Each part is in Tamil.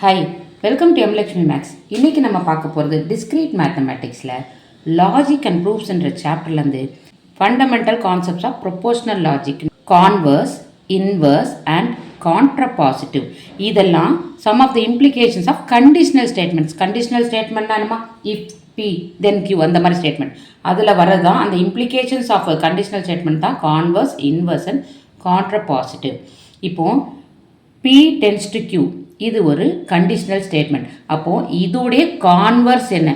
Hi, welcome to MLakshmi maths. இன்றைக்கி நம்ம பார்க்க போகிறது டிஸ்க்ரீட் மேத்தமேட்டிக்ஸில் லாஜிக் அண்ட் ப்ரூஃப்ஸ்ன்ற சாப்டர்லேருந்து fundamental concepts of propositional logic, converse, inverse and contrapositive. இதெல்லாம் some of the implications of conditional statements. Conditional ஸ்டேட்மெண்ட்னா என்னமா, இஃப் பி தென் கியூ அந்த மாதிரி ஸ்டேட்மெண்ட். அதில் வரது தான் அந்த இம்ப்ளிகேஷன்ஸ் ஆஃப் கண்டிஷனல் ஸ்டேட்மெண்ட் தான் கான்வர்ஸ், இன்வர்ஸ் அண்ட் கான்ட்ராபாசிட்டிவ். இப்போது பி டென்ஸ் டு கியூ, இது ஒரு கண்டிஷனல் ஸ்டேட்மெண்ட். அப்போது இதோடைய கான்வர்ஸ் என்ன?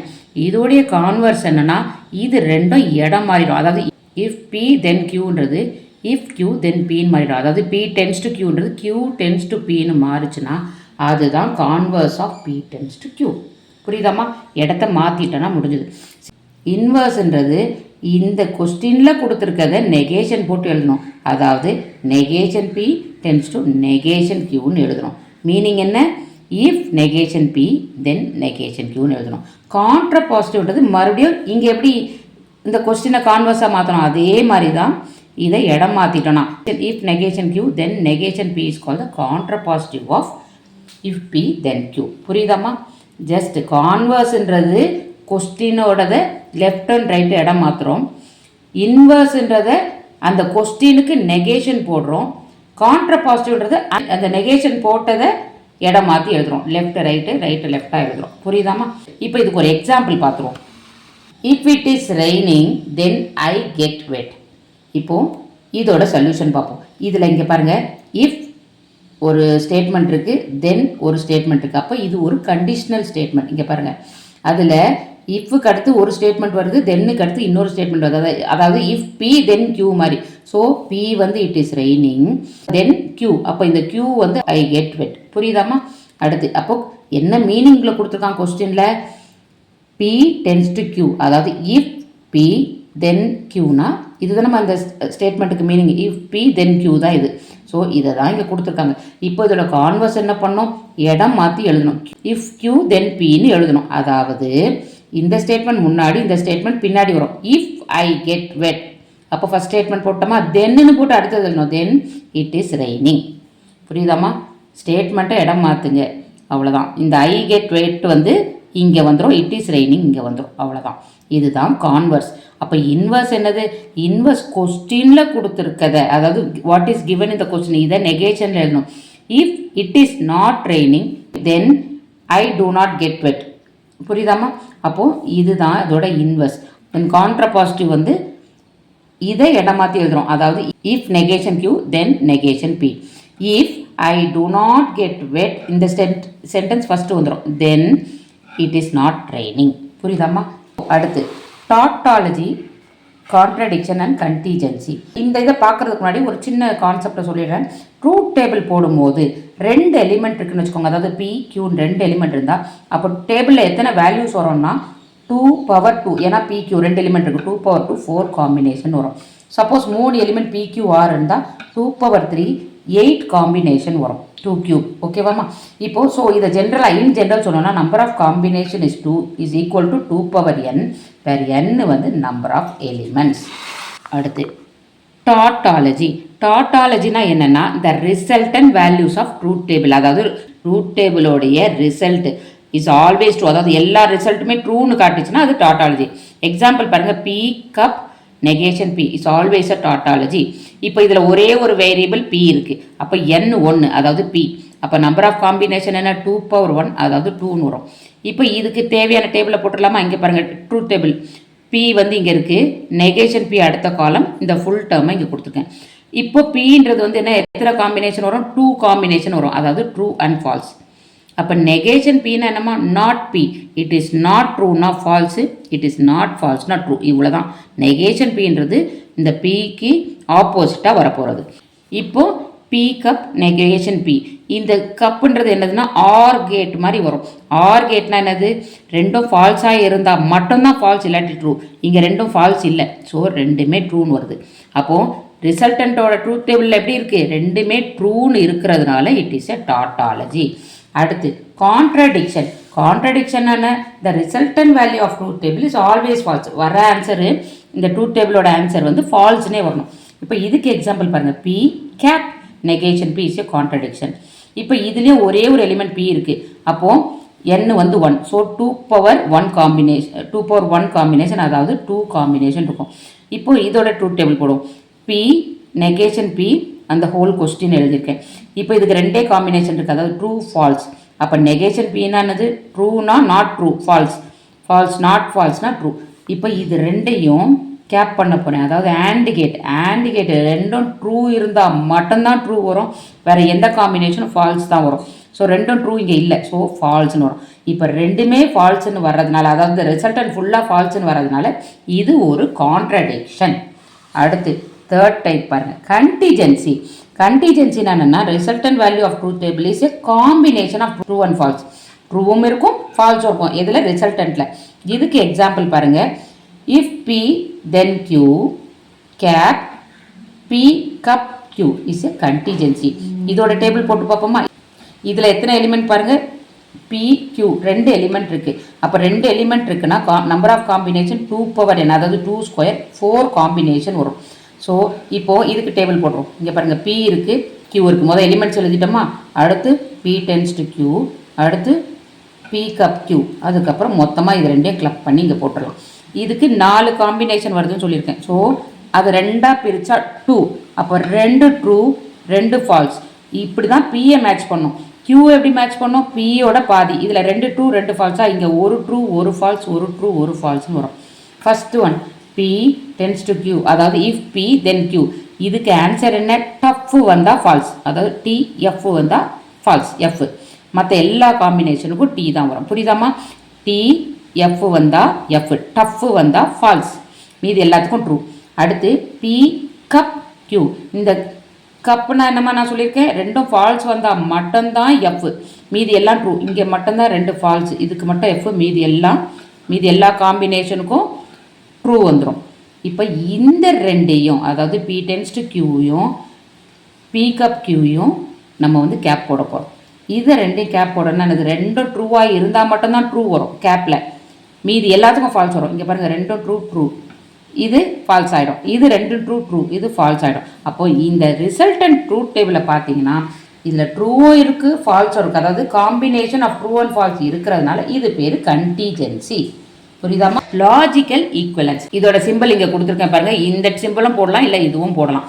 இதோடைய கான்வர்ஸ் என்னன்னா, இது ரெண்டும் இடம் மாறிடும். அதாவது இஃப் பி தென் கியூன்றது இஃப் கியூ தென் பின்னு மாறிடும். அதாவது பி டென்ஸ் டு கியூன்றது கியூ டென்ஸ் டு பின்னு மாறுச்சுன்னா அதுதான் converse of P tends to Q. புரியுதாம்மா? இடத்த மாற்றிட்டோன்னா முடிஞ்சுது. இன்வர்ஸ்ன்றது இந்த கொஸ்டினில் கொடுத்துருக்கத நெகேஷன் போட்டு எழுதணும். அதாவது negation P tends to negation கியூன்னு எழுதணும். மீனிங் என்ன? If negation P then negation கியூன்னு எழுதணும். கான்ட்ராபாசிட்டிவ்ன்றது மறுபடியும் இங்கே எப்படி இந்த கொஸ்டினை கான்வர்ஸாக மாற்றணும், அதே மாதிரி தான் இதை இடம் மாற்றிட்டோன்னா if negation Q then negation P is call the contrapositive of if P then Q. புரியுதாம்மா? ஜஸ்ட் கான்வர்ஸ்ன்றது கொஸ்டினோடதை லெஃப்ட் அண்ட் ரைட்டு இடம் மாற்றுறோம். இன்வர்ஸ்ன்றதை அந்த கொஸ்டினுக்கு நெகேஷன் போடுறோம். கான்ட்ராபாசிட்டிவ்ன்றது அந்த நெகேஷன் போட்டதை இடம் மாற்றி எழுதுகிறோம். லெஃப்ட் ரைட்டு, ரைட்டு லெஃப்டாக எழுதுகிறோம். புரியுதாம்மா? இப்போ இதுக்கு ஒரு எக்ஸாம்பிள் பார்த்துருவோம். If it is raining then I get wet. இப்போது இதோட சொல்யூஷன் பார்ப்போம். இதில் இங்கே பாருங்கள், இஃப் ஒரு ஸ்டேட்மெண்ட் இருக்குது, தென் ஒரு ஸ்டேட்மெண்ட் இருக்குது. அப்போ இது ஒரு கண்டிஷ்னல் ஸ்டேட்மெண்ட். இங்கே பாருங்கள், அதில் இஃப்க்கு அடுத்து ஒரு ஸ்டேட்மெண்ட் வருது, தென்னுக்கு அடுத்து இன்னொரு ஸ்டேட்மெண்ட் வருது. அதாவது இஃப் பி தென் கியூ மாதிரி. ஸோ பி வந்து it is raining, then Q, அப்போ இந்த கியூ வந்து ஐ கெட் வெட். புரியுதாம்மா? அடுத்து அப்போ என்ன மீனிங்கில் கொடுத்துருக்காங்க கொஸ்டினில்? பி டென்ஸ் டு கியூ, அதாவது இஃப் பி தென் கியூனா இதுதான் நம்ம அந்த ஸ்டேட்மெண்ட்டுக்கு meaning. If P then Q தான் இது. ஸோ இதை தான் இங்கே கொடுத்துருக்காங்க. இப்போ இதோட கான்வர்ஸ் என்ன பண்ணணும்? இடம் மாற்றி எழுதணும். இஃப் கியூ தென் பின்னு எழுதணும். அதாவது இந்த ஸ்டேட்மெண்ட் முன்னாடி, இந்த ஸ்டேட்மெண்ட் பின்னாடி வரும். இஃப் ஐ கெட் வெட், அப்போ ஃபஸ்ட் ஸ்டேட்மெண்ட் போட்டோமா, தென்னு போட்டு அடுத்தது எழுதணும். Then it is raining. புரியுதாம்மா? ஸ்டேட்மெண்ட்டை இடம் மாற்றுங்க, அவ்வளோதான். இந்த ஐ கெட் வெட் வந்து இங்கே வந்துடும், இட் இஸ் ரெய்னிங் இங்கே வந்துடும், அவ்வளோதான். இதுதான் கான்வர்ஸ். அப்போ இன்வர்ஸ் என்னது? இன்வர்ஸ் கொஸ்டினில் கொடுத்துருக்கத, அதாவது வாட் இஸ் கிவன் இந்த கொஸ்டின், இதை நெகேஷனில் எழுதணும். If it is not raining then I do not get wet. புரியுதாம்மா? அப்போது இதுதான் இதோட இன்வர்ஸ். தென் கான்ட்ராபாசிட்டிவ் வந்து இதை இடம் மாற்றி எழுதுகிறோம். அதாவது if negation Q then negation P. If I do not get wet, இந்த சென்டென்ஸ் ஃபஸ்ட்டு வந்துடும். Then it is not raining. புரியுதாம்மா? அடுத்து டாட்டாலஜி, கான்ட்ரடிக்ஷன் அண்ட் கண்டிஜென்சி. இந்த இதை பார்க்குறதுக்கு முன்னாடி ஒரு சின்ன கான்செப்டை சொல்லிடுறேன். ட்ரூத் டேபிள் போடும்போது ரெண்டு எலிமெண்ட் இருக்குன்னு வச்சுக்கோங்க. அதாவது பி கியூன்னு ரெண்டு எலிமெண்ட் இருந்தால் அப்போ டேபிளில் எத்தனை வேல்யூஸ் வரும்னா 2^2. ஏன்னா பி கியூ ரெண்டு எலிமெண்ட் இருக்குது, 2^2 4 காம்பினேஷன் வரும். Suppose 3 element P Q R இருந்தால் 2^3 8 காம்பினேஷன் வரும். 2³ ஓகேவாம்மா? இப்போது ஸோ இதை ஜென்ரலாக இன் ஜென்ரல் சொன்னோன்னா number of combination is 2 is equal to 2^n where n வந்து நம்பர் ஆஃப் எலிமெண்ட்ஸ். அடுத்து டாட்டாலஜி. டாட்டாலஜினா என்னென்னா the resultant values of truth table. அதாவது ட்ரூத் டேபிளோடைய ரிசல்ட் இஸ் ஆல்வேஸ் ட்ரூ. அதாவது எல்லா ரிசல்ட்டுமே ட்ரூன்னு காட்டுச்சுன்னா அது டாட்டாலஜி. எக்ஸாம்பிள் பாருங்கள், P cup negation P is always a tautology. இப்போ இதில் ஒரே ஒரு வேரியபிள் பி இருக்குது. அப்போ n 1, அதாவது பி. அப்போ நம்பர் ஆஃப் காம்பினேஷன் என்ன? 2^1, அதாவது 2ன்னு வரும். இப்போ இதுக்கு தேவையான டேபிளை போட்டுடலாமா? இங்கே பாருங்கள், ட்ரூத் டேபிள் பி வந்து இங்கே இருக்குது, நெகேஷன் பி அடுத்த காலம், இந்த ஃபுல் டேர்மை இங்கே கொடுத்துருக்கேன். இப்போ பின்றது வந்து என்ன, எத்தனை காம்பினேஷன் வரும்? 2 காம்பினேஷன் வரும், அதாவது ட்ரூ அண்ட் ஃபால்ஸ். அப்போ நெகேஷன் பின்னா என்னம்மா? Not P. It is not ட்ரூனா ஃபால்ஸு, இட் இஸ் நாட் ஃபால்ஸ்னா ட்ரூ. இவ்வளோ தான் நெகேஷன் பின்றது இந்த பிக்கு ஆப்போசிட்டாக வரப்போகிறது. இப்போது பி கப் நெகேஷன் பி. இந்த கப்புன்றது என்னதுன்னா ஆர் கேட் மாதிரி வரும். ஆர் கேட்னா என்னது? ரெண்டும் ஃபால்ஸாக இருந்தால் மட்டும்தான் ஃபால்ஸ், இல்லாட்டி ட்ரூ. இங்கே ரெண்டும் ஃபால்ஸ் இல்லை, ஸோ ரெண்டுமே ட்ரூன்னு வருது. அப்போது ரிசல்டன்ட்டோட ட்ரூத் டேபிளில் எப்படி இருக்குது? ரெண்டுமே ட்ரூன்னு இருக்கிறதுனால இட் இஸ் எ டாட்டாலஜி. அடுத்து கான்ட்ரடிக்ஷன். கான்ட்ரடிக்ஷன் என்ன? The resultant value of truth table is always false. வர ஆன்சரு இந்த ட்ரூத் டேபிளோட ஆன்சர் வந்து ஃபால்ஸ்னே வரணும். இப்போ இதுக்கு எக்ஸாம்பிள் பாருங்கள், P cap negation P is a contradiction. இப்போ இதுலேயும் ஒரே ஒரு எலிமெண்ட் பி இருக்குது. அப்போது n வந்து 1. So 2 power 1 combination, 2 power 1 combination, அதாவது 2 காம்பினேஷன் இருக்கும். இப்போ இதோட ட்ரூத் டேபிள் போடுவோம். பி நெகேஷன் பி அந்த ஹோல் கொஸ்டின் எழுதியிருக்கேன். இப்போ இதுக்கு ரெண்டே காம்பினேஷன் இருக்குது, அதாவது ட்ரூ ஃபால்ஸ். அப்போ நெகேஷன் பின்னா என்னது? ட்ரூனா not true, false. False not ஃபால்ஸ்னா ட்ரூ. இப்போ இது ரெண்டையும் கேப் பண்ண போகிறேன், அதாவது ஆண்டிகேட் ரெண்டும் ட்ரூ இருந்தால் மட்டும்தான் ட்ரூ வரும், வேறு எந்த காம்பினேஷனும் ஃபால்ஸ் தான் வரும். ஸோ ரெண்டும் ட்ரூ இங்கே இல்லை, ஸோ ஃபால்ஸ்னு வரும். இப்போ ரெண்டுமே ஃபால்ஸ்ன்னு வர்றதுனால, அதாவது ரிசல்டன் ஃபுல்லாக ஃபால்ஸ்ன்னு வர்றதுனால இது ஒரு கான்ட்ரடிக்ஷன். அடுத்து தேர்ட் டைப் பாருங்கள், கண்டிஜென்சி. கண்டிஜென்சினா என்னென்னா, resultant value of truth table is a combination of true and false. ட்ரூவும் இருக்கும் ஃபால்ஸும் இருக்கும் இதில் ரிசல்டன்ட்டில். இதுக்கு எக்ஸாம்பிள் பாருங்கள். If P then Q cap P cup Q is a contingency. இதோட டேபிள் போட்டு பார்ப்போமா? இதில் எத்தனை எலிமெண்ட் பாருங்கள்? பி கியூ ரெண்டு எலிமெண்ட் இருக்குது. அப்போ ரெண்டு எலிமெண்ட் இருக்குன்னா number of combination 2 power n, அதாவது 2 ஸ்கொயர் 4 காம்பினேஷன் வரும். ஸோ இப்போது இதுக்கு டேபிள் போடுறோம். இங்கே பாருங்கள், பி இருக்குது, கியூ இருக்குது. முதல் எலிமெண்ட்ஸ் எழுதிட்டோமா? அடுத்து பி டென்ஸ் டு கியூ, அடுத்து பி கப் கியூ, அதுக்கப்புறம் மொத்தமாக இது ரெண்டே கிளப் பண்ணி இங்கே போட்டுடலாம். இதுக்கு 4 காம்பினேஷன் வருதுன்னு சொல்லியிருக்கேன். ஸோ அது ரெண்டாக பிரித்தா 2. அப்போ 2 ட்ரூ 2 ஃபால்ஸ். இப்படி தான் பியை மேட்ச் பண்ணும். கியூ எப்படி மேட்ச் பண்ணோம்? பியோட பாதி. இதில் 2 ட்ரூ 2 ஃபால்ஸாக இங்கே 1 ட்ரூ 1 ஃபால்ஸ், 1 ட்ரூ 1 ஃபால்ஸ்னு வரும். First one P tends to Q, அதாவது இஃப் பி தென் கியூ. இதுக்கு ஆன்சர் என்ன? டஃப் வந்தால் ஃபால்ஸ், அதாவது டி எஃப் வந்தால் ஃபால்ஸ், எஃப். மற்ற எல்லா காம்பினேஷனுக்கும் டி தான் வரும். புரியுதாம்மா? டி எஃப் வந்தால் எஃப், டஃப் வந்தால் ஃபால்ஸ், மீது எல்லாத்துக்கும் ட்ரூ. அடுத்து பி கப் கியூ. இந்த கப்புனா என்னம்மா நான் சொல்லியிருக்கேன்? ரெண்டும் ஃபால்ஸ் வந்தால் மட்டும்தான் எஃப், மீதி எல்லாம் ட்ரூ. இங்கே மட்டும்தான் 2 ஃபால்ஸ், இதுக்கு மட்டும் எஃப், மீதி எல்லா காம்பினேஷனுக்கும் ட்ரூ வந்துடும். இப்போ இந்த ரெண்டையும், அதாவது பி டென்ஸ் டு கியூவையும் பி கப் கியூவையும் நம்ம வந்து கேப் போட போகிறோம். இதை ரெண்டையும் கேப் போடணும்னா எனக்கு ரெண்டும் ட்ரூவாக இருந்தால் மட்டும்தான் ட்ரூ வரும் கேப்பில், மீதி எல்லாத்துக்கும் ஃபால்ஸ் வரும். இங்கே பாருங்கள், ரெண்டும் ட்ரூ, இது ஃபால்ஸ் ஆகிடும். இது 2 ட்ரூ, இது ஃபால்ஸ் ஆகிடும். அப்போது இந்த ரிசல்டன்ட் ட்ரூத் டேபிளில் பார்த்தீங்கன்னா இதில் ட்ரூவும் இருக்குது ஃபால்ஸும் இருக்குது, அதாவது combination of true and false இருக்கிறதுனால இது பேர் கண்டிஜென்சி. புரியுதாமா? Logical equivalence. இதோட சிம்பிள் இங்கே கொடுத்துருக்கேன் பாருங்கள். இந்த சிம்பிளும் போடலாம், இல்லை இதுவும் போடலாம்.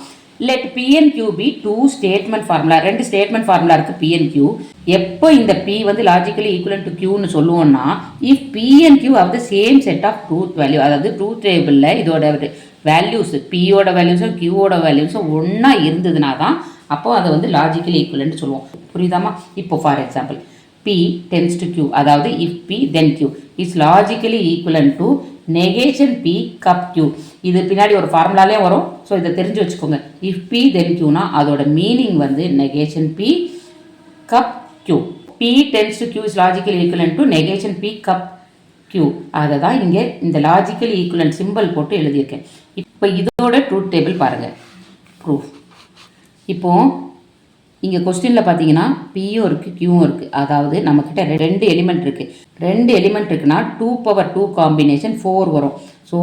Let P and Q be 2 statement formula. 2 statement formula இருக்குது பி அண்ட் கியூ. எப்போ இந்த பி வந்து லாஜிக்கலி ஈக்குவலன்ட் டு கியூன்னு சொல்லுவோம்னா, if P and Q have the same set of truth value, அதாவது ட்ரூத் டேபிளில் இதோட வேல்யூஸ், பியோட வேல்யூஸும் கியூவோட வேல்யூஸும் ஒன்றா இருந்ததுனா தான் அப்போது அதை வந்து லாஜிக்கலி ஈக்குவலன்ட் சொல்லுவோம். புரியுதாமா? இப்போ for example P tends to Q, அதாவது if P then Q is logically equivalent to negation P cup Q. இது பின்னாடி ஒரு ஃபார்முலாலே வரும், ஸோ இதை தெரிஞ்சு வச்சுக்கோங்க. if P then Qனா அதோட மீனிங் வந்து negation P cup Q. P tends to Q is logically equivalent to negation P cup Q. அதை தான் இங்கே இந்த லாஜிக்கலி ஈக்குவலன்ட் சிம்பிள் போட்டு எழுதியிருக்கேன். இப்போ இதோட ட்ரூத் டேபிள் பாருங்கள், ப்ரூஃப். இப்போது இங்கே கொஸ்டினில் பார்த்தீங்கன்னா பியும் இருக்குது கியூவும் இருக்குது, அதாவது நம்மக்கிட்ட 2 எலிமெண்ட் இருக்குது. 2 எலிமெண்ட் இருக்குன்னா 2 பவர் 2 காம்பினேஷன் 4 வரும். ஸோ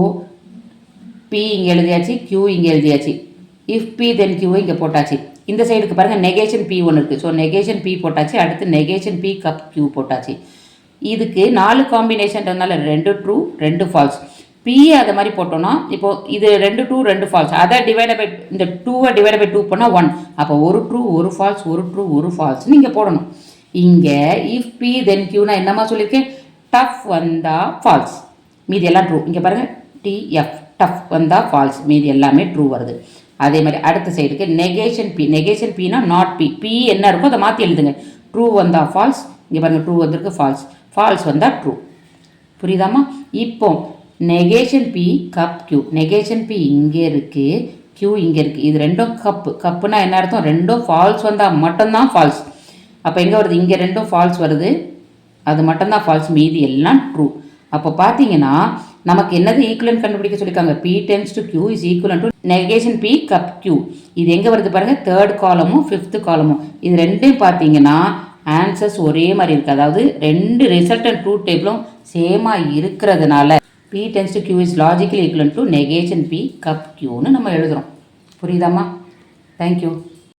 பி இங்கே எழுதியாச்சு, கியூ இங்கே எழுதியாச்சு. இஃப் பி தென் கியூ இங்கே போட்டாச்சு. இந்த சைடுக்கு பாருங்கள் நெகேஷன் பி ஒன்று இருக்குது, ஸோ நெகேஷன் பி போட்டாச்சு. அடுத்து நெகேஷன் பி கப் கியூ போட்டாச்சு. இதுக்கு 4 காம்பினேஷன்றதுனால 2 ட்ரூ 2 ஃபால்ஸ். பி அதை மாதிரி போட்டோன்னா இப்போது இது 2 ட்ரூ 2 ஃபால்ஸ், அதை டிவைட் பை இந்த 2 டிவைட் பை 2 பண்ணால் 1. அப்போ 1 ட்ரூ 1 ஃபால்ஸ், 1 ட்ரூ 1 ஃபால்ஸ்னு இங்கே போடணும். இங்கே இஃப் பி தென் கியூனா என்னமா சொல்லியிருக்கேன்? டஃப் வந்தால் ஃபால்ஸ், மீதி எல்லாம் ட்ரூ. இங்கே பாருங்கள் டிஎஃப், டஃப் வந்தால் ஃபால்ஸ், மீதி எல்லாமே ட்ரூ வருது. அதே மாதிரி அடுத்த சைடுக்கு நெகேஷன் பி. நெகேஷன் பினா நாட் பி. பி என்ன இருக்கோ அதை மாற்றி எழுதுங்க. ட்ரூ வந்தால் ஃபால்ஸ், இங்கே பாருங்கள் ட்ரூ வந்திருக்கு, ஃபால்ஸ். ஃபால்ஸ் வந்தால் ட்ரூ. புரியுதாமா? இப்போ negation P cup Q. Negation P இங்கே இருக்குது, கியூ இங்கே இருக்குது. இது ரெண்டும் கப்பு. கப்புனா என்ன அர்த்தம்? ரெண்டும் ஃபால்ஸ் வந்தால் மட்டும்தான் ஃபால்ஸ். அப்போ எங்கே வருது? இங்கே ரெண்டும் ஃபால்ஸ் வருது, அது மட்டும்தான் ஃபால்ஸ், மீதி எல்லாம் ட்ரூ. அப்போ பார்த்தீங்கன்னா நமக்கு என்னது ஈக்குவலன்ட் கண்டுபிடிக்க சொல்லியிருக்காங்க? P tends to Q is equivalent to negation P cup Q. இது எங்கே வருது பாருங்கள்? 3rd காலமும் 5th காலமும். இது ரெண்டையும் பார்த்தீங்கன்னா ஆன்சர்ஸ் ஒரே மாதிரி இருக்குது, அதாவது 2 ரிசல்டன்ட் ட்ரூத் டேபிளும் சேமாக இருக்கிறதுனால P tends to Q is logically equivalent to negation P cup Qன்னு நம்ம எழுதுகிறோம். புரியுதாம்மா? தேங்க்யூ.